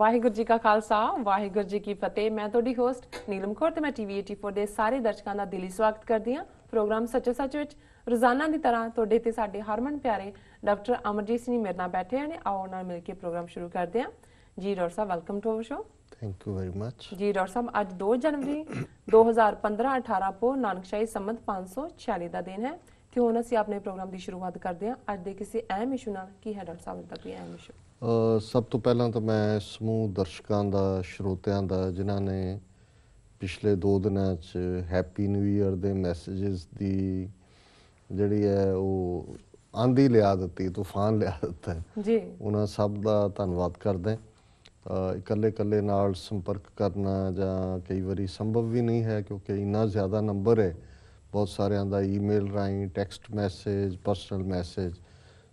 ਵਾਹਿਗੁਰੂ ਜੀ ਕਾ ਖਾਲਸਾ ਵਾਹਿਗੁਰੂ ਜੀ ਕੀ ਫਤਿਹ। ਮੈਂ ਤੁਹਾਡੀ ਹੋਸਟ ਨੀਲਮ ਕੌਰ ਤੇ ਮੈਂ ਟੀਵੀ 84 ਦੇ ਸਾਰੇ ਦਰਸ਼ਕਾਂ ਦਾ ਦਿਲੀ ਸਵਾਗਤ ਕਰਦੀ ਹਾਂ। ਪ੍ਰੋਗਰਾਮ ਸੱਚੋ ਸੱਚ ਵਿੱਚ ਰੋਜ਼ਾਨਾ ਦੀ ਤਰ੍ਹਾਂ ਤੁਹਾਡੇ ਤੇ ਸਾਡੇ ਹਰਮਨ ਪਿਆਰੇ ਡਾਕਟਰ ਅਮਰਜੀਤ ਸਿੰਘ ਮੇਰੇ ਨਾਲ ਬੈਠੇ ਹਨ। ਆਓ ਨਾਲ ਮਿਲ ਕੇ ਪ੍ਰੋਗਰਾਮ ਸ਼ੁਰੂ ਕਰਦੇ ਹਾਂ। ਜੀ ਡਾਕਟਰ ਸਾਹਿਬ, welcome to our show. Thank you very much. जी डॉक्टर साहब, ਅੱਜ 2 ਜਨਵਰੀ 2015-18 ਪੋ ਨਾਨਕਸ਼ਾਹੀ ਸੰਮਤ 546 ਦਾ ਦਿਨ ਹੈ ਤੇ ਹੁਣ ਅਸੀਂ ਆਪਣੇ ਪ੍ਰੋਗਰਾਮ ਦੀ ਸ਼ੁਰੂਆਤ ਕਰਦੇ ਹਾਂ ਅੱਜ ਦੇ ਕਿਸੇ ਅਹਿਮ ਇਸ਼ੂ ਨਾਲ। ਕੀ ਹੈ ਡਾਕਟਰ ਸਾਹਿਬ ਦਾ ਕੋਈ ਅਹਿਮ ਇਸ਼ੂ? ਸਭ ਤੋਂ ਪਹਿਲਾਂ ਤਾਂ ਮੈਂ ਸਮੂਹ ਦਰਸ਼ਕਾਂ ਦਾ, ਸਰੋਤਿਆਂ ਦਾ, ਜਿਨ੍ਹਾਂ ਨੇ ਪਿਛਲੇ 2 ਦਿਨਾਂ 'ਚ ਹੈਪੀ ਨਿਊ ਈਅਰ ਦੇ ਮੈਸੇजेस ਦੀ ਜਿਹੜੀ ਹੈ ਉਹ ਆਂधी ਲਿਆ ਦਿੱਤੀ, ਤੂਫਾਨ ਲਿਆ ਦਿੱਤਾ ਜੀ, ਉਹਨਾਂ ਸਭ ਦਾ ਧੰਨਵਾਦ ਕਰਦਾ। ਇਕੱਲੇ ਨਾਲ ਸੰਪਰਕ ਕਰਨਾ ਜਾਂ ਕਈ ਵਾਰੀ ਸੰਭਵ ਵੀ ਨਹੀਂ ਹੈ ਕਿਉਂਕਿ ਇੰਨਾ ਜ਼ਿਆਦਾ ਨੰਬਰ ਹੈ ਬਹੁਤ ਸਾਰਿਆਂ ਦਾ, ਈਮੇਲ ਰਾਹੀਂ, ਟੈਕਸਟ ਮੈਸੇਜ, ਪਰਸਨਲ ਮੈਸੇਜ।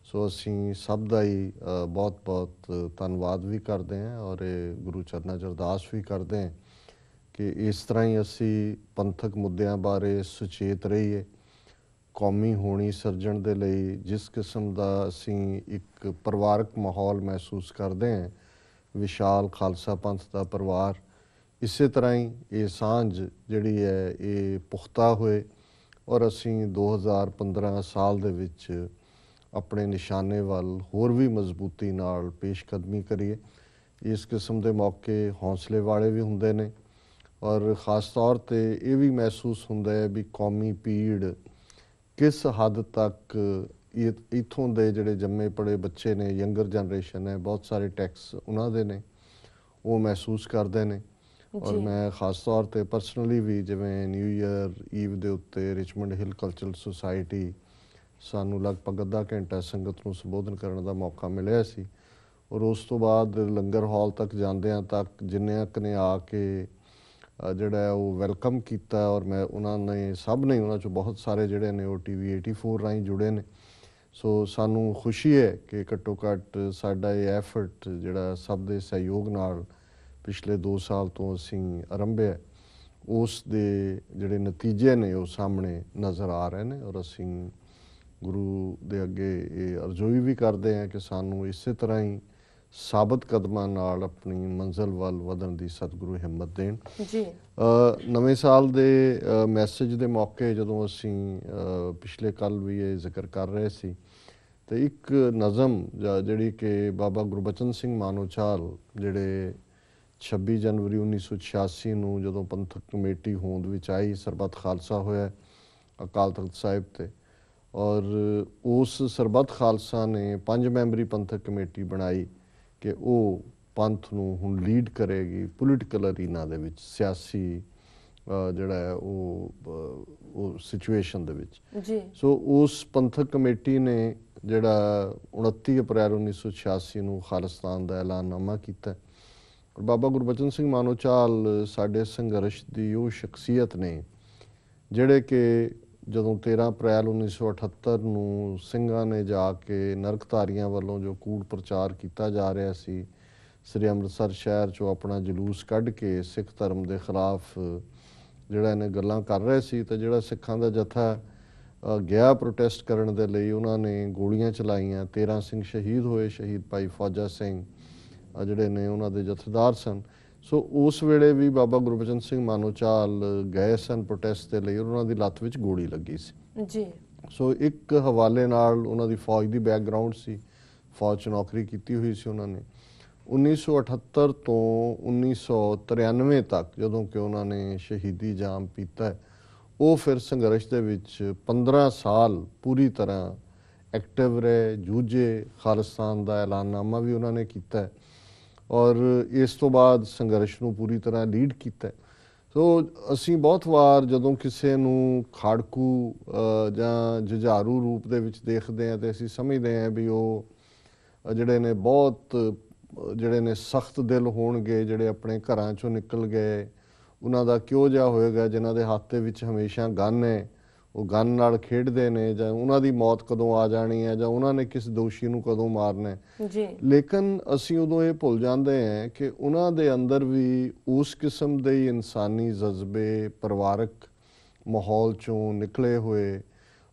ਸੋ ਅਸੀਂ ਸਭ ਦਾ ਹੀ ਬਹੁਤ ਧੰਨਵਾਦ ਵੀ ਕਰਦੇ ਹਾਂ ਔਰ ਇਹ ਗੁਰੂ ਚਰਨਾਂ 'ਚ ਅਰਦਾਸ ਵੀ ਕਰਦੇ ਹਾਂ ਕਿ ਇਸ ਤਰ੍ਹਾਂ ਹੀ ਅਸੀਂ ਪੰਥਕ ਮੁੱਦਿਆਂ ਬਾਰੇ ਸੁਚੇਤ ਰਹੀਏ। ਕੌਮੀ ਹੋਣੀ ਸਿਰਜਣ ਦੇ ਲਈ ਜਿਸ ਕਿਸਮ ਦਾ ਅਸੀਂ ਇੱਕ ਪਰਿਵਾਰਕ ਮਾਹੌਲ ਮਹਿਸੂਸ ਕਰਦੇ ਹਾਂ, ਵਿਸ਼ਾਲ ਖਾਲਸਾ ਪੰਥ ਦਾ ਪਰਿਵਾਰ, ਇਸੇ ਤਰ੍ਹਾਂ ਹੀ ਇਹ ਸਾਂਝ ਜਿਹੜੀ ਹੈ ਇਹ ਪੁਖਤਾ ਹੋਏ ਔਰ ਅਸੀਂ 2015 ਸਾਲ ਦੇ ਵਿੱਚ ਆਪਣੇ ਨਿਸ਼ਾਨੇ ਵੱਲ ਹੋਰ ਵੀ ਮਜ਼ਬੂਤੀ ਨਾਲ ਪੇਸ਼ਕਦਮੀ ਕਰੀਏ। ਇਸ ਕਿਸਮ ਦੇ ਮੌਕੇ ਹੌਸਲੇ ਵਾਲੇ ਵੀ ਹੁੰਦੇ ਨੇ ਔਰ ਖ਼ਾਸ ਤੌਰ 'ਤੇ ਇਹ ਵੀ ਮਹਿਸੂਸ ਹੁੰਦਾ ਹੈ ਵੀ ਕੌਮੀ ਪੀੜ ਕਿਸ ਹੱਦ ਤੱਕ ਇੱਥੋਂ ਦੇ ਜਿਹੜੇ ਜੰਮੇ ਪੜੇ ਬੱਚੇ ਨੇ, ਯੰਗਰ ਜਨਰੇਸ਼ਨ ਹੈ, ਬਹੁਤ ਸਾਰੇ ਟੈਕਸ ਉਹਨਾਂ ਦੇ ਨੇ, ਉਹ ਮਹਿਸੂਸ ਕਰਦੇ ਨੇ। ਔਰ ਮੈਂ ਖ਼ਾਸ ਤੌਰ 'ਤੇ ਪਰਸਨਲੀ ਵੀ, ਜਿਵੇਂ ਨਿਊ ਈਅਰ ਈਵ ਦੇ ਉੱਤੇ ਰਿਚਮੰਡ ਹਿੱਲ ਕਲਚਰਲ ਸੁਸਾਇਟੀ ਸਾਨੂੰ ਲਗਭਗ ਅੱਧਾ ਘੰਟਾ ਸੰਗਤ ਨੂੰ ਸੰਬੋਧਨ ਕਰਨ ਦਾ ਮੌਕਾ ਮਿਲਿਆ ਸੀ ਔਰ ਉਸ ਤੋਂ ਬਾਅਦ ਲੰਗਰ ਹਾਲ ਤੱਕ ਜਾਂਦਿਆਂ ਤੱਕ ਜਿੰਨਿਆਂ ਕੁ ਨੇ ਆ ਕੇ ਜਿਹੜਾ ਉਹ ਵੈਲਕਮ ਕੀਤਾ ਔਰ ਮੈਂ ਉਹਨਾਂ ਨੇ ਸਭ ਨੇ, ਉਹਨਾਂ 'ਚੋਂ ਬਹੁਤ ਸਾਰੇ ਜਿਹੜੇ ਨੇ ਉਹ ਟੀਵੀ 84 ਰਾਹੀਂ ਜੁੜੇ ਨੇ। ਸੋ ਸਾਨੂੰ ਖੁਸ਼ੀ ਹੈ ਕਿ ਘੱਟੋ ਘੱਟ ਸਾਡਾ ਇਹ ਐਫਰਟ ਜਿਹੜਾ ਸਭ ਦੇ ਸਹਿਯੋਗ ਨਾਲ ਪਿਛਲੇ 2 ਸਾਲ ਤੋਂ ਅਸੀਂ ਆਰੰਭਿਆ, ਉਸ ਦੇ ਜਿਹੜੇ ਨਤੀਜੇ ਨੇ ਉਹ ਸਾਹਮਣੇ ਨਜ਼ਰ ਆ ਰਹੇ ਨੇ ਔਰ ਅਸੀਂ ਗੁਰੂ ਦੇ ਅੱਗੇ ਇਹ ਅਰਜ਼ੋਈ ਵੀ ਕਰਦੇ ਹਾਂ ਕਿ ਸਾਨੂੰ ਇਸੇ ਤਰ੍ਹਾਂ ਹੀ ਸਾਬਤ ਕਦਮਾਂ ਨਾਲ ਆਪਣੀ ਮੰਜ਼ਿਲ ਵੱਲ ਵਧਣ ਦੀ ਸਤਿਗੁਰੂ ਹਿੰਮਤ ਦੇਣ। ਜੀ, ਨਵੇਂ ਸਾਲ ਦੇ ਮੈਸੇਜ ਦੇ ਮੌਕੇ ਜਦੋਂ ਅਸੀਂ ਪਿਛਲੇ ਕੱਲ੍ਹ ਵੀ ਇਹ ਜ਼ਿਕਰ ਕਰ ਰਹੇ ਸੀ ਤੇ ਇੱਕ ਨਜ਼ਮ ਜਿਹੜੀ ਕਿ ਬਾਬਾ ਗੁਰਬਚਨ ਸਿੰਘ ਮਾਨੋਚਾਲ, ਜਿਹੜੇ 26 ਜਨਵਰੀ 1986 ਨੂੰ ਜਦੋਂ ਪੰਥਕ ਕਮੇਟੀ ਹੋਂਦ ਵਿੱਚ ਆਈ, ਸਰਬੱਤ ਖਾਲਸਾ ਹੋਇਆ ਅਕਾਲ ਤਖਤ ਸਾਹਿਬ 'ਤੇ ਔਰ ਉਸ ਸਰਬੱਤ ਖਾਲਸਾ ਨੇ 5 ਮੈਂਬਰੀ ਪੰਥਕ ਕਮੇਟੀ ਬਣਾਈ ਕਿ ਉਹ ਪੰਥ ਨੂੰ ਹੁਣ ਲੀਡ ਕਰੇਗੀ ਪੋਲੀਟੀਕਲ ਅਰੀਨਾ ਦੇ ਵਿੱਚ, ਸਿਆਸੀ ਜਿਹੜਾ ਹੈ ਉਹ ਸਿਚੁਏਸ਼ਨ ਦੇ ਵਿੱਚ। ਜੀ, ਸੋ ਉਸ ਪੰਥਕ ਕਮੇਟੀ ਨੇ ਜਿਹੜਾ 29 ਅਪ੍ਰੈਲ 1986 ਨੂੰ ਖਾਲਿਸਤਾਨ ਦਾ ਐਲਾਨਨਾਮਾ ਕੀਤਾ ਔਰ ਬਾਬਾ ਗੁਰਬਚਨ ਸਿੰਘ ਮਾਨੋਚਾਲ ਸਾਡੇ ਸੰਘਰਸ਼ ਦੀ ਉਹ ਸ਼ਖਸੀਅਤ ਨੇ ਜਿਹੜੇ ਕਿ ਜਦੋਂ 13 ਅਪ੍ਰੈਲ 1978 ਨੂੰ ਸਿੰਘਾਂ ਨੇ ਜਾ ਕੇ ਨਰਕਧਾਰੀਆਂ ਵੱਲੋਂ ਜੋ ਕੂੜ ਪ੍ਰਚਾਰ ਕੀਤਾ ਜਾ ਰਿਹਾ ਸੀ, ਸ੍ਰੀ ਅੰਮ੍ਰਿਤਸਰ ਸ਼ਹਿਰ 'ਚੋਂ ਆਪਣਾ ਜਲੂਸ ਕੱਢ ਕੇ ਸਿੱਖ ਧਰਮ ਦੇ ਖਿਲਾਫ ਜਿਹੜਾ ਇਹਨੇ ਗੱਲਾਂ ਕਰ ਰਹੇ ਸੀ ਤਾਂ ਜਿਹੜਾ ਸਿੱਖਾਂ ਦਾ ਜਥਾ ਗਿਆ ਪ੍ਰੋਟੈਸਟ ਕਰਨ ਦੇ ਲਈ, ਉਹਨਾਂ ਨੇ ਗੋਲੀਆਂ ਚਲਾਈਆਂ, 13 ਸਿੰਘ ਸ਼ਹੀਦ ਹੋਏ। ਸ਼ਹੀਦ ਭਾਈ ਫੌਜਾ ਸਿੰਘ ਜਿਹੜੇ ਨੇ ਉਹਨਾਂ ਦੇ ਜਥੇਦਾਰ ਸਨ। ਸੋ ਉਸ ਵੇਲੇ ਵੀ ਬਾਬਾ ਗੁਰਬਚਨ ਸਿੰਘ ਮਾਨੋਚਾਲ ਗਏ ਸਨ ਪ੍ਰੋਟੈਸਟ ਦੇ ਲਈ, ਉਹਨਾਂ ਦੀ ਲੱਤ ਵਿੱਚ ਗੋਲੀ ਲੱਗੀ ਸੀ। ਜੀ, ਸੋ ਇੱਕ ਹਵਾਲੇ ਨਾਲ ਉਹਨਾਂ ਦੀ ਫੌਜ ਦੀ ਬੈਕਗਰਾਊਂਡ ਸੀ, ਫੌਜ 'ਚ ਨੌਕਰੀ ਕੀਤੀ ਹੋਈ ਸੀ ਉਹਨਾਂ ਨੇ। 1978 ਤੋਂ 1993 ਤੱਕ ਜਦੋਂ ਕਿ ਉਹਨਾਂ ਨੇ ਸ਼ਹੀਦੀ ਜਾਮ ਪੀਤਾ, ਉਹ ਫਿਰ ਸੰਘਰਸ਼ ਦੇ ਵਿੱਚ 15 ਸਾਲ ਪੂਰੀ ਤਰ੍ਹਾਂ ਐਕਟਿਵ ਰਹੇ, ਜੂਝੇ। ਖਾਲਿਸਤਾਨ ਦਾ ਐਲਾਨਨਾਮਾ ਵੀ ਉਹਨਾਂ ਨੇ ਕੀਤਾ ਔਰ ਇਸ ਤੋਂ ਬਾਅਦ ਸੰਘਰਸ਼ ਨੂੰ ਪੂਰੀ ਤਰ੍ਹਾਂ ਲੀਡ ਕੀਤਾ। ਸੋ ਅਸੀਂ ਬਹੁਤ ਵਾਰ ਜਦੋਂ ਕਿਸੇ ਨੂੰ ਖਾੜਕੂ ਜਾਂ ਜੁਝਾਰੂ ਰੂਪ ਦੇ ਵਿੱਚ ਦੇਖਦੇ ਹਾਂ ਤਾਂ ਅਸੀਂ ਸਮਝਦੇ ਹਾਂ ਵੀ ਉਹ ਜਿਹੜੇ ਨੇ ਬਹੁਤ ਜਿਹੜੇ ਨੇ ਸਖਤ ਦਿਲ ਹੋਣਗੇ, ਜਿਹੜੇ ਆਪਣੇ ਘਰਾਂ 'ਚੋਂ ਨਿਕਲ ਗਏ, ਉਹਨਾਂ ਦਾ ਕਿਹੋ ਜਿਹਾ ਹੋਏਗਾ ਜਿਨ੍ਹਾਂ ਦੇ ਹੱਥ ਦੇ ਵਿੱਚ ਹਮੇਸ਼ਾ ਗਨ ਹੈ, ਉਹ ਗਨ ਨਾਲ ਖੇਡਦੇ ਨੇ, ਜਾਂ ਉਹਨਾਂ ਦੀ ਮੌਤ ਕਦੋਂ ਆ ਜਾਣੀ ਹੈ ਜਾਂ ਉਹਨਾਂ ਨੇ ਕਿਸ ਦੋਸ਼ੀ ਨੂੰ ਕਦੋਂ ਮਾਰਨਾ ਹੈ। ਜੀ, ਲੇਕਿਨ ਅਸੀਂ ਉਦੋਂ ਇਹ ਭੁੱਲ ਜਾਂਦੇ ਹਾਂ ਕਿ ਉਹਨਾਂ ਦੇ ਅੰਦਰ ਵੀ ਉਸ ਕਿਸਮ ਦੇ ਹੀ ਇਨਸਾਨੀ ਜਜ਼ਬੇ, ਪਰਿਵਾਰਕ ਮਾਹੌਲ 'ਚੋਂ ਨਿਕਲੇ ਹੋਏ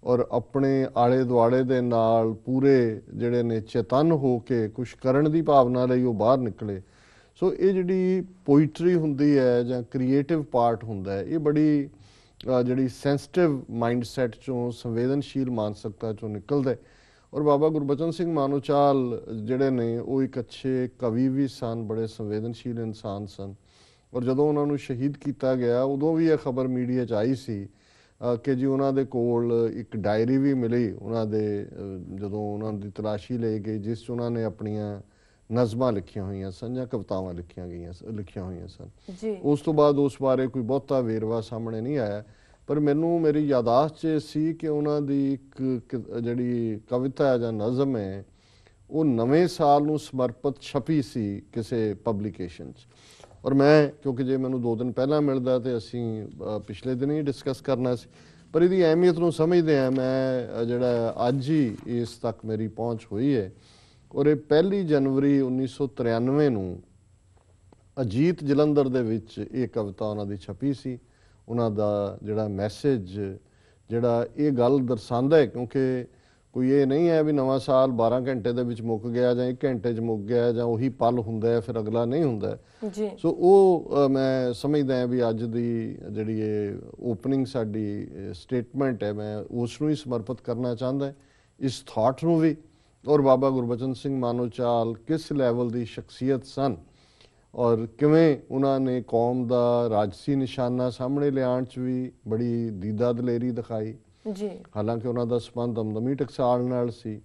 ਔਰ ਆਪਣੇ ਆਲੇ ਦੁਆਲੇ ਦੇ ਨਾਲ ਪੂਰੇ ਜਿਹੜੇ ਨੇ ਚੇਤੰਨ ਹੋ ਕੇ ਕੁਛ ਕਰਨ ਦੀ ਭਾਵਨਾ ਲਈ ਉਹ ਬਾਹਰ ਨਿਕਲੇ। ਸੋ ਇਹ ਜਿਹੜੀ ਪੋਇਟਰੀ ਹੁੰਦੀ ਹੈ ਜਾਂ ਕ੍ਰੀਏਟਿਵ ਪਾਰਟ ਹੁੰਦਾ ਹੈ, ਇਹ ਬੜੀ ਜਿਹੜੀ ਸੈਂਸਿਟਿਵ ਮਾਈਂਡਸੈਟ ਚੋਂ, ਸੰਵੇਦਨਸ਼ੀਲ ਮਾਨਸਿਕਤਾ ਚੋਂ ਨਿਕਲਦਾ ਹੈ। ਔਰ ਬਾਬਾ ਗੁਰਬਚਨ ਸਿੰਘ ਮਾਨੋਚਾਲ ਜਿਹੜੇ ਨੇ ਉਹ ਇੱਕ ਅੱਛੇ ਕਵੀ ਵੀ ਸਨ, ਬੜੇ ਸੰਵੇਦਨਸ਼ੀਲ ਇਨਸਾਨ ਸਨ। ਔਰ ਜਦੋਂ ਉਹਨਾਂ ਨੂੰ ਸ਼ਹੀਦ ਕੀਤਾ ਗਿਆ ਉਦੋਂ ਵੀ ਇਹ ਖਬਰ ਮੀਡੀਆ 'ਚ ਆਈ ਸੀ ਕਿ ਜੀ ਉਹਨਾਂ ਦੇ ਕੋਲ ਇੱਕ ਡਾਇਰੀ ਵੀ ਮਿਲੀ ਉਹਨਾਂ ਦੇ, ਜਦੋਂ ਉਹਨਾਂ ਦੀ ਤਲਾਸ਼ੀ ਲਈ ਗਈ, ਜਿਸ 'ਚ ਉਹਨਾਂ ਨੇ ਆਪਣੀਆਂ ਨਜ਼ਮਾਂ ਲਿਖੀਆਂ ਹੋਈਆਂ ਸਨ ਜਾਂ ਕਵਿਤਾਵਾਂ ਲਿਖੀਆਂ ਹੋਈਆਂ ਸਨ। ਉਸ ਤੋਂ ਬਾਅਦ ਉਸ ਬਾਰੇ ਕੋਈ ਬਹੁਤਾ ਵੇਰਵਾ ਸਾਹਮਣੇ ਨਹੀਂ ਆਇਆ, ਪਰ ਮੈਨੂੰ ਮੇਰੀ ਯਾਦਾਸ਼ਤ 'ਚ ਇਹ ਸੀ ਕਿ ਉਹਨਾਂ ਦੀ ਇੱਕ ਜਿਹੜੀ ਕਵਿਤਾ ਹੈ ਜਾਂ ਨਜ਼ਮ ਹੈ ਉਹ ਨਵੇਂ ਸਾਲ ਨੂੰ ਸਮਰਪਿਤ ਛਪੀ ਸੀ ਕਿਸੇ ਪਬਲੀਕੇਸ਼ਨ 'ਚ। ਔਰ ਮੈਂ ਕਿਉਂਕਿ ਜੇ ਮੈਨੂੰ 2 ਦਿਨ ਪਹਿਲਾਂ ਮਿਲਦਾ ਤੇ ਅਸੀਂ ਪਿਛਲੇ ਦਿਨ ਹੀ ਡਿਸਕਸ ਕਰਨਾ ਸੀ, ਪਰ ਇਹਦੀ ਅਹਿਮੀਅਤ ਨੂੰ ਸਮਝਦੇ ਹਾਂ ਮੈਂ ਜਿਹੜਾ ਅੱਜ ਹੀ ਇਸ ਤੱਕ ਮੇਰੀ ਪਹੁੰਚ ਹੋਈ ਹੈ। ਔਰ ਇਹ 1 ਜਨਵਰੀ 1993 ਨੂੰ ਅਜੀਤ ਜਲੰਧਰ ਦੇ ਵਿੱਚ ਇਹ ਕਵਿਤਾ ਉਹਨਾਂ ਦੀ ਛਪੀ ਸੀ। ਉਹਨਾਂ ਦਾ ਜਿਹੜਾ ਮੈਸੇਜ ਜਿਹੜਾ ਇਹ ਗੱਲ ਦਰਸਾਉਂਦਾ ਹੈ, ਕਿਉਂਕਿ ਕੋਈ ਇਹ ਨਹੀਂ ਹੈ ਵੀ ਨਵਾਂ ਸਾਲ 12 ਘੰਟੇ ਦੇ ਵਿੱਚ ਮੁੱਕ ਗਿਆ ਜਾਂ 1 ਘੰਟੇ 'ਚ ਮੁੱਕ ਗਿਆ ਜਾਂ ਉਹੀ ਪਲ ਹੁੰਦਾ ਹੈ ਫਿਰ ਅਗਲਾ ਨਹੀਂ ਹੁੰਦਾ ਜੀ। ਸੋ ਉਹ ਮੈਂ ਸਮਝਦਾ ਹਾਂ ਵੀ ਅੱਜ ਦੀ ਜਿਹੜੀ ਇਹ ਓਪਨਿੰਗ ਸਾਡੀ ਸਟੇਟਮੈਂਟ ਹੈ, ਮੈਂ ਉਸ ਨੂੰ ਹੀ ਸਮਰਪਿਤ ਕਰਨਾ ਚਾਹੁੰਦਾ ਇਸ ਥਾਟ ਨੂੰ ਵੀ। ਔਰ ਬਾਬਾ ਗੁਰਬਚਨ ਸਿੰਘ ਮਾਨੋਚਾਲ ਕਿਸ ਲੈਵਲ ਦੀ ਸ਼ਖਸੀਅਤ ਸਨ ਔਰ ਕਿਵੇਂ ਉਹਨਾਂ ਨੇ ਕੌਮ ਦਾ ਰਾਜਸੀ ਨਿਸ਼ਾਨਾ ਸਾਹਮਣੇ ਲਿਆਉਣ 'ਚ ਵੀ ਬੜੀ ਦੀਦਾ ਦਲੇਰੀ ਦਿਖਾਈ ਜੀ। ਹਾਲਾਂਕਿ ਉਹਨਾਂ ਦਾ ਸੰਬੰਧ ਦਮਦਮੀ ਟਕਸਾਲ ਨਾਲ ਸੀ।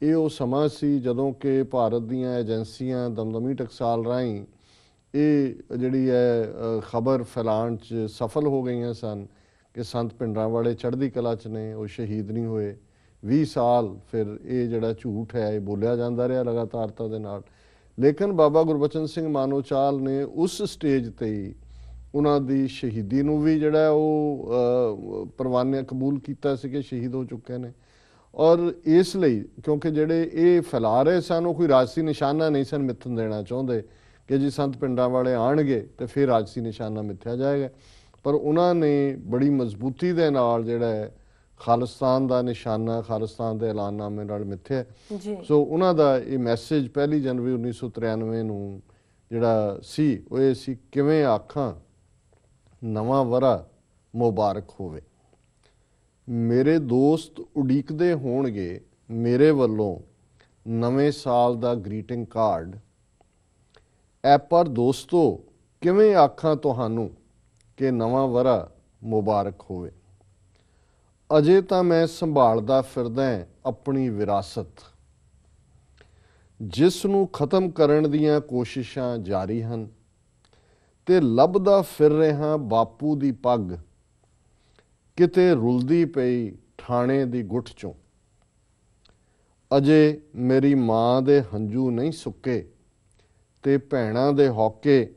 ਇਹ ਉਹ ਸਮਾਂ ਸੀ ਜਦੋਂ ਕਿ ਭਾਰਤ ਦੀਆਂ ਏਜੰਸੀਆਂ ਦਮਦਮੀ ਟਕਸਾਲ ਰਾਹੀਂ ਇਹ ਜਿਹੜੀ ਹੈ ਖਬਰ ਫੈਲਾਉਣ 'ਚ ਸਫਲ ਹੋ ਗਈਆਂ ਸਨ ਕਿ ਸੰਤ ਭਿੰਡਰਾਂਵਾਲੇ ਚੜ੍ਹਦੀ ਕਲਾ 'ਚ ਨੇ, ਉਹ ਸ਼ਹੀਦ ਨਹੀਂ ਹੋਏ। 20 ਸਾਲ ਫਿਰ ਇਹ ਜਿਹੜਾ ਝੂਠ ਹੈ ਇਹ ਬੋਲਿਆ ਜਾਂਦਾ ਰਿਹਾ ਲਗਾਤਾਰਤਾ ਦੇ ਨਾਲ। ਲੇਕਿਨ ਬਾਬਾ ਗੁਰਬਚਨ ਸਿੰਘ ਮਾਨੋਚਾਲ ਨੇ ਉਸ ਸਟੇਜ 'ਤੇ ਹੀ ਉਹਨਾਂ ਦੀ ਸ਼ਹੀਦੀ ਨੂੰ ਵੀ ਜਿਹੜਾ ਉਹ ਪ੍ਰਵਾਨਿਆ ਕਬੂਲ ਕੀਤਾ ਸੀ ਕਿ ਸ਼ਹੀਦ ਹੋ ਚੁੱਕੇ ਨੇ। ਔਰ ਇਸ ਲਈ ਕਿਉਂਕਿ ਜਿਹੜੇ ਇਹ ਫੈਲਾ ਰਹੇ ਸਨ ਉਹ ਕੋਈ ਰਾਜਸੀ ਨਿਸ਼ਾਨਾ ਨਹੀਂ ਸਨ ਮਿੱਥਣ ਦੇਣਾ ਚਾਹੁੰਦੇ ਕਿ ਜੀ ਸੰਤ ਪਿੰਡਾਂ ਵਾਲੇ ਆਉਣਗੇ ਤੇ ਫਿਰ ਰਾਜਸੀ ਨਿਸ਼ਾਨਾ ਮਿੱਥਿਆ ਜਾਏਗਾ, ਪਰ ਉਹਨਾਂ ਨੇ ਬੜੀ ਮਜ਼ਬੂਤੀ ਦੇ ਨਾਲ ਜਿਹੜਾ ਖਾਲਿਸਤਾਨ ਦਾ ਨਿਸ਼ਾਨਾ, ਖਾਲਿਸਤਾਨ ਦੇ ਐਲਾਨਨਾਮੇ ਨਾਲ ਮਿੱਥਿਆ। ਸੋ ਉਹਨਾਂ ਦਾ ਇਹ ਮੈਸੇਜ 1 ਜਨਵਰੀ 1993 ਨੂੰ ਜਿਹੜਾ ਸੀ ਉਹ ਇਹ ਸੀ, ਕਿਵੇਂ ਆਖਾਂ ਨਵਾਂ ਵਰਾ ਮੁਬਾਰਕ ਹੋਵੇ। ਮੇਰੇ ਦੋਸਤ ਉਡੀਕਦੇ ਹੋਣਗੇ ਮੇਰੇ ਵੱਲੋਂ ਨਵੇਂ ਸਾਲ ਦਾ ਗ੍ਰੀਟਿੰਗ ਕਾਰਡ। ਐ ਪਰ ਦੋਸਤੋ ਕਿਵੇਂ ਆਖਾਂ ਤੁਹਾਨੂੰ ਕਿ ਨਵਾਂ ਵਰਾ ਮੁਬਾਰਕ ਹੋਵੇ। ਅਜੇ ਤਾਂ ਮੈਂ ਸੰਭਾਲਦਾ ਫਿਰਦਾ ਆਪਣੀ ਵਿਰਾਸਤ, ਜਿਸ ਨੂੰ ਖਤਮ ਕਰਨ ਦੀਆਂ ਕੋਸ਼ਿਸ਼ਾਂ ਜਾਰੀ ਹਨ, ਤੇ ਲੱਭਦਾ ਫਿਰ ਰਿਹਾ ਬਾਪੂ ਦੀ ਪੱਗ, ਕਿਤੇ ਰੁਲਦੀ ਪਈ ਠਾਣੇ ਦੀ ਗੁੱਠ ਚੋਂ। ਅਜੇ ਮੇਰੀ ਮਾਂ ਦੇ ਹੰਝੂ ਨਹੀਂ ਸੁੱਕੇ ਤੇ ਭੈਣਾਂ ਦੇ ਹੌਕੇ,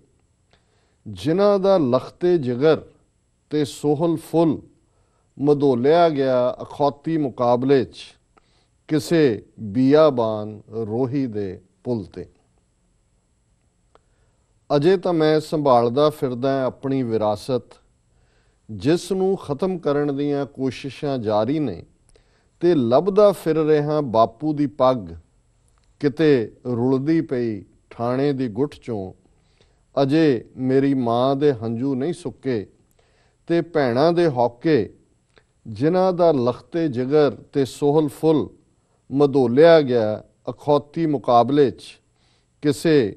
ਜਿਨ੍ਹਾਂ ਦਾ ਲਖਤੇ ਜਿਗਰ ਤੇ ਸੋਹਲ ਫੁੱਲ ਮਧੋਲਿਆ ਗਿਆ ਅਖੌਤੀ ਮੁਕਾਬਲੇ 'ਚ ਕਿਸੇ ਬੀਆਬਾਨ ਰੋਹੀ ਦੇ ਪੁੱਲ ਤੇ। ਅਜੇ ਤਾਂ ਮੈਂ ਸੰਭਾਲਦਾ ਫਿਰਦਾ ਆਪਣੀ ਵਿਰਾਸਤ, ਜਿਸ ਨੂੰ ਖਤਮ ਕਰਨ ਦੀਆਂ ਕੋਸ਼ਿਸ਼ਾਂ ਜਾਰੀ ਨੇ, ਤੇ ਲੱਭਦਾ ਫਿਰ ਰਿਹਾ ਬਾਪੂ ਦੀ ਪੱਗ, ਕਿਤੇ ਰੁਲਦੀ ਪਈ ਠਾਣੇ ਦੀ ਗੁੱਠ ਚੋਂ। ਅਜੇ ਮੇਰੀ ਮਾਂ ਦੇ ਹੰਝੂ ਨਹੀਂ ਸੁੱਕੇ ਤੇ ਭੈਣਾਂ ਦੇ ਹੌਕੇ, ਜਿਨ੍ਹਾਂ ਦਾ ਲਖਤੇ ਜਿਗਰ ਤੇ ਸੋਹਲ ਫੁੱਲ ਮਧੋਲਿਆ ਗਿਆ ਅਖੌਤੀ ਮੁਕਾਬਲੇ 'ਚ ਕਿਸੇ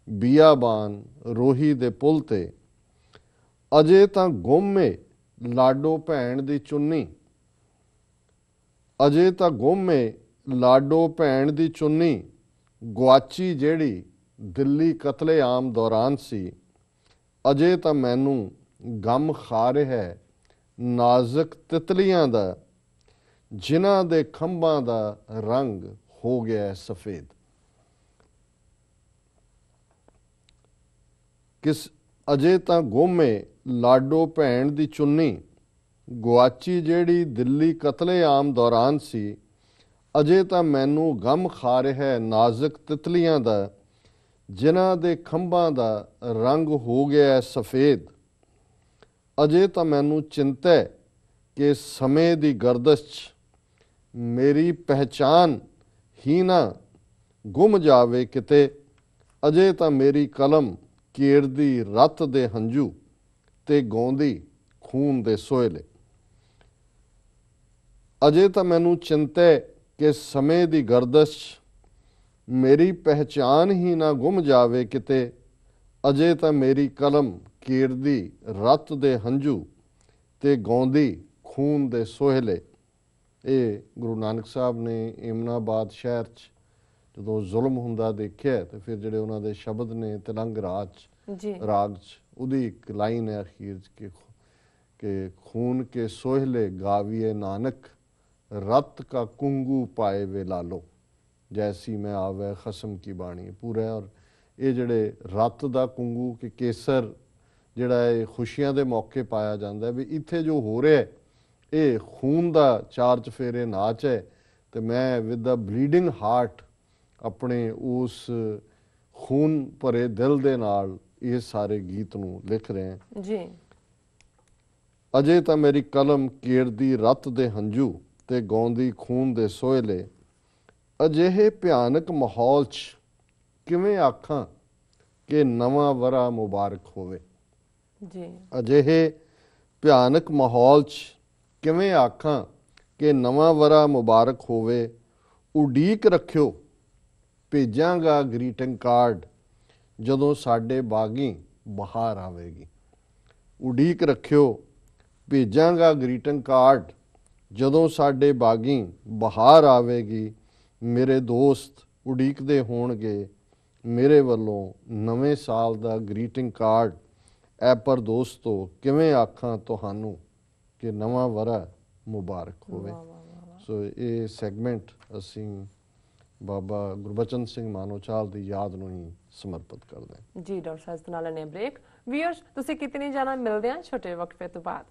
ਬੀਆਬਾਨ ਰੋਹੀ ਦੇ ਪੁੱਲ ਤੇ। ਅਜੇ ਤਾਂ ਗੁੰਮ ਏ ਲਾਡੋ ਭੈਣ ਦੀ ਚੁੰਨੀ, ਅਜੇ ਤਾਂ ਗੁੰਮ ਏ ਲਾਡੋ ਭੈਣ ਦੀ ਚੁੰਨੀ, ਗੁਆਚੀ ਜਿਹੜੀ ਦਿੱਲੀ ਕਤਲੇਆਮ ਦੌਰਾਨ ਸੀ। ਅਜੇ ਤਾਂ ਮੈਨੂੰ ਗਮ ਖਾ ਰਿਹਾ ਨਾਜ਼ੁਕ ਤਿਤਲੀਆਂ ਦਾ, ਜਿਨ੍ਹਾਂ ਦੇ ਖੰਭਾਂ ਦਾ ਰੰਗ ਹੋ ਗਿਆ ਸਫੇਦ। ਅਜੇ ਤਾਂ ਗੁੰਮ ਏ ਲਾਡੋ ਭੈਣ ਦੀ ਚੁੰਨੀ, ਗੁਆਚੀ ਜਿਹੜੀ ਦਿੱਲੀ ਕਤਲੇਆਮ ਦੌਰਾਨ ਸੀ। ਅਜੇ ਤਾਂ ਮੈਨੂੰ ਗਮ ਖਾ ਰਿਹਾ ਨਾਜ਼ੁਕ ਤਿਤਲੀਆਂ ਦਾ, ਜਿਨ੍ਹਾਂ ਦੇ ਖੰਭਾਂ ਦਾ ਰੰਗ ਹੋ ਗਿਆ ਸਫੇਦ। ਅਜੇ ਤਾਂ ਮੈਨੂੰ ਚਿੰਤਾ ਹੈ ਕਿ ਸਮੇਂ ਦੀ ਗਰਦਸ਼ 'ਚ ਮੇਰੀ ਪਹਿਚਾਨ ਹੀ ਨਾ ਗੁੰਮ ਜਾਵੇ ਕਿਤੇ। ਅਜੇ ਤਾਂ ਮੇਰੀ ਕਲਮ ਕੇਰਦੀ ਰਤ ਦੇ ਹੰਝੂ ਤੇ ਗਾਉਂਦੀ ਖੂਨ ਦੇ ਸੋਹਲੇ। ਅਜੇ ਤਾਂ ਮੈਨੂੰ ਚਿੰਤਾ ਹੈ ਕਿ ਸਮੇਂ ਦੀ ਗਰਦਸ਼ 'ਚ ਮੇਰੀ ਪਹਿਚਾਨ ਹੀ ਨਾ ਗੁੰਮ ਜਾਵੇ ਕਿਤੇ। ਅਜੇ ਤਾਂ ਮੇਰੀ ਕਲਮ ਕੇਰਦੀ ਰਤ ਦੇ ਹੰਝੂ ਤੇ ਗਾਉਂਦੀ ਖੂਨ ਦੇ ਸੋਹਲੇ। ਇਹ ਗੁਰੂ ਨਾਨਕ ਸਾਹਿਬ ਨੇ ਏਮਨਾਬਾਦ ਸ਼ਹਿਰ 'ਚ ਜਦੋਂ ਜ਼ੁਲਮ ਹੁੰਦਾ ਦੇਖਿਆ ਤੇ ਫਿਰ ਜਿਹੜੇ ਉਹਨਾਂ ਦੇ ਸ਼ਬਦ ਨੇ ਤਿਲੰਗ ਰਾਗ 'ਚ ਉਹਦੀ ਇੱਕ ਲਾਈਨ ਹੈ ਅਖੀਰ 'ਚ ਕਿ ਖੂਨ ਕੇ ਸੋਹਲੇ ਗਾਵੀਏ ਨਾਨਕ ਰਤ ਕਾ ਕੁੰਗੂ ਪਾਏ ਵੇ ਲਾਲੋ ਜੈਸੀ ਮੈਂ ਆਵੇ ਖਸਮ ਕੀ ਬਾਣੀ ਪੂਰਾ। ਔਰ ਇਹ ਜਿਹੜੇ ਰਤ ਦਾ ਕੁੰਗੂ ਕਿ ਕੇਸਰ ਜਿਹੜਾ ਇਹ ਖੁਸ਼ੀਆਂ ਦੇ ਮੌਕੇ ਪਾਇਆ ਜਾਂਦਾ ਵੀ ਇੱਥੇ ਜੋ ਹੋ ਰਿਹਾ ਇਹ ਖੂਨ ਦਾ ਚਾਰ ਚਫੇਰੇ ਨਾਚ ਹੈ। ਤੇ ਮੈਂ ਵਿਦ ਦਾ ਬਲੀਡਿੰਗ ਹਾਰਟ ਆਪਣੇ ਉਸ ਖੂਨ ਭਰੇ ਦਿਲ ਦੇ ਨਾਲ ਇਹ ਸਾਰੇ ਗੀਤ ਨੂੰ ਲਿਖ ਰਹੇ ਹਾਂ ਜੀ। ਅਜੇ ਤਾਂ ਮੇਰੀ ਕਲਮ ਕੇਰਦੀ ਰਤ ਦੇ ਹੰਝੂ ਤੇ ਗਾਉਂਦੀ ਖੂਨ ਦੇ ਸੋਹਲੇ। ਅਜਿਹੇ ਭਿਆਨਕ ਮਾਹੌਲ 'ਚ ਕਿਵੇਂ ਆਖਾਂ ਕਿ ਨਵਾਂ ਵਰਾ ਮੁਬਾਰਕ ਹੋਵੇ। ਜੀ। ਅਜਿਹੇ ਭਿਆਨਕ ਮਾਹੌਲ 'ਚ ਕਿਵੇਂ ਆਖਾਂ ਕਿ ਨਵਾਂ ਵਰਾ ਮੁਬਾਰਕ ਹੋਵੇ। ਉਡੀਕ ਰੱਖਿਓ ਭੇਜਾਂਗਾ ਗ੍ਰੀਟਿੰਗ ਕਾਰਡ ਜਦੋਂ ਸਾਡੇ ਬਾਗੀ ਬਹਾਰ ਆਵੇਗੀ। ਉਡੀਕ ਰੱਖਿਓ ਭੇਜਾਂਗਾ ਗ੍ਰੀਟਿੰਗ ਕਾਰਡ ਜਦੋਂ ਸਾਡੇ ਬਾਗੀ ਬਹਾਰ ਆਵੇਗੀ। ਮੇਰੇ ਦੋਸਤ ਉਡੀਕਦੇ ਹੋਣਗੇ ਮੇਰੇ ਵੱਲੋਂ ਨਵੇਂ ਸਾਲ ਦਾ ਗ੍ਰੀਟਿੰਗ ਕਾਰਡ। ਐ ਪਰ ਦੋਸਤੋ ਕਿਵੇਂ ਆਖਾਂ ਤੁਹਾਨੂੰ ਕਿ ਨਵਾਂ ਵਰਾ ਮੁਬਾਰਕ ਹੋਵੇ। ਸੋ ਇਹ ਸੈਗਮੈਂਟ ਅਸੀਂ ਬਾਬਾ ਗੁਰਬਚਨ ਸਿੰਘ ਮਾਨੋਚਾਲ ਦੀ ਯਾਦ ਨੂੰ ਹੀ ਸਮਰਪਿਤ ਕਰਦੇ ਹਾਂ। ਜੀ ਡਾਕਟਰ ਸਾਹਿਬ, ਇਸ ਨਾਲ ਨੇ ਬ੍ਰੇਕ। ਵੀਅਰਸ ਤੁਸੀਂ ਕਿਤੇ ਨਹੀਂ ਜਾਣਾ, ਮਿਲਦੇ ਹਾਂ ਛੋਟੇ ਵਕਫੇ ਤੋਂ ਬਾਅਦ।